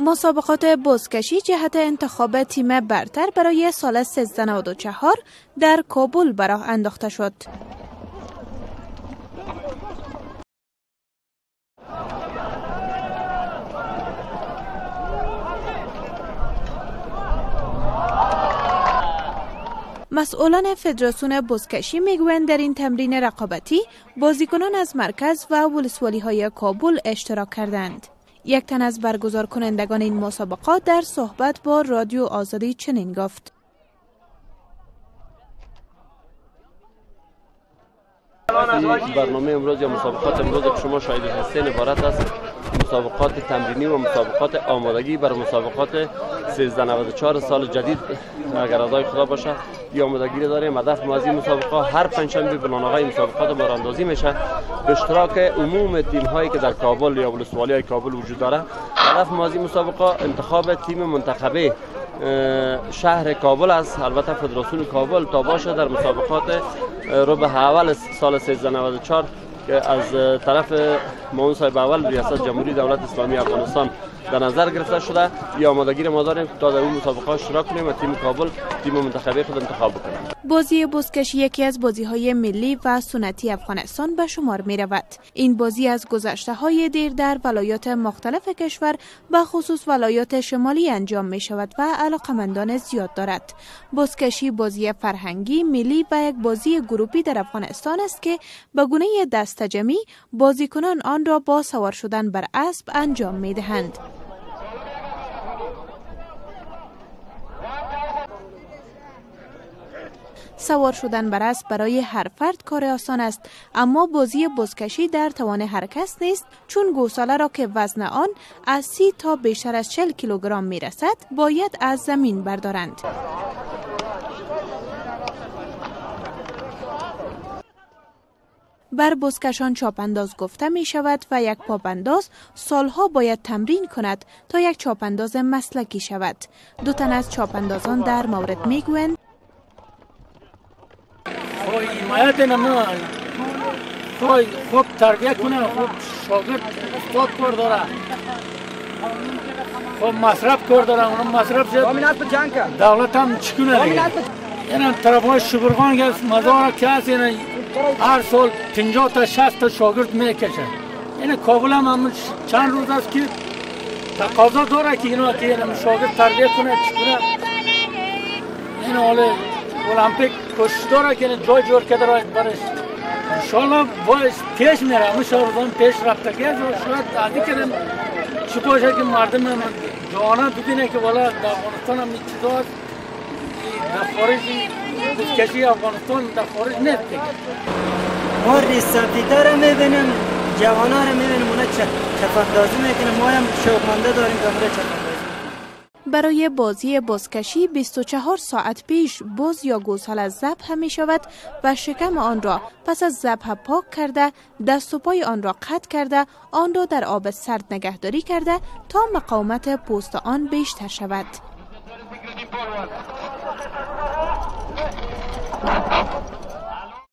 مسابقات بزکشی جهت انتخاب تیم برتر برای سال 1394 در کابل به راه انداخته شد. مسئولان فدراسیون بزکشی میگویند در این تمرین رقابتی بازیکنان از مرکز و ولسوالی‌های کابل اشتراک کردند. یک تن از برگزار کنندگان این مسابقات در صحبت با رادیو آزادی چنین گفت: برنامه امروز یا مسابقات امروز که شما شاهد هستین عبارت است مسابقات تمرینی و مسابقات آمادگی برای مسابقات 1394 سال جدید. اگر رضای خدا باشه یا آمادگی داریم. هدف ما از این مسابقات هر پنجشنبه برنامه‌های مسابقات ما راندازی میشه به اشتراک عموم تیم هایی که در کابل یا ولسوالی‌های کابل وجود داره. هدف ما از این مسابقات انتخاب تیم منتخبه شهر کابل است، البته فدراسیون کابل تا باشه در مسابقات ربع اول سال 1394 که از طرف معاون صاحب اول ریاست جمهوری دولت اسلامی افغانستان در نظر گرفته شده. یا آمادگی را ما داریم تا در اون مسابقات اشتراک کنیم و تیم کابل تیم منتخبه خود انتخاب بکنیم. بازی بزکشی یکی از بازی‌های ملی و سنتی افغانستان به شمار می رود. این بازی از گذشته‌های دیر در ولایات مختلف کشور به خصوص ولایات شمالی انجام می شود و علاقمندان زیاد دارد. بزکشی بازی فرهنگی، ملی و یک بازی گروپی در افغانستان است که به گونه دسته‌جمعی بازیکنان آن را با سوار شدن بر اسب انجام می دهند. سوار شدن بر اسب برای هر فرد کار آسان است، اما بازی بزکشی در توان هر کس نیست، چون گوساله را که وزن آن از 30 تا بیشتر از 40 کیلوگرم می رسد باید از زمین بردارند. بر بزکشان چاپانداز گفته می شود و یک پاپانداز سالها باید تمرین کند تا یک چاپانداز مسلکی شود. دو تن از چاپاندازان در مورد می گویند: حمایت نمونه خوب تربیه کنه، خوب شاگرد استاد کار داره، خوب مصرف کار داره. اونم مصرف شد دولت هم چکونه دیگه. یعنی طرف های شبرغان که مزار که هست یعنی هر سال 50 تا 60 تا شاگرد میکشه. یعنی کابل هم چند روز است که تقاضا داره که اینا که یعنی شاگرد تربیه کنه چکونه. یعنی حالا المپیک کوشش داره که جای جور کرده را برش انشالله باید پیش میره. همه شهردان پیش رفتگی است و شاید عادی کردیم چی باشه که مردم هم جوانا ببینه که والا در افغانستان هم این چیزا هست در خارج بزکشی افغانستان در خارج نیست دیگه. ما ریسافیده را میبینیم، جوانا را میبینیم، اونا چپاندازی میکنیم، ما هم شوقمنده داریم که اونا چپاندازی. برای بازی بزکشی 24 ساعت پیش بز یا گوساله ذبح می شود و شکم آن را پس از ذبح پاک کرده، دست و پای آن را قطع کرده، آن را در آب سرد نگهداری کرده تا مقاومت پوست آن بیشتر شود.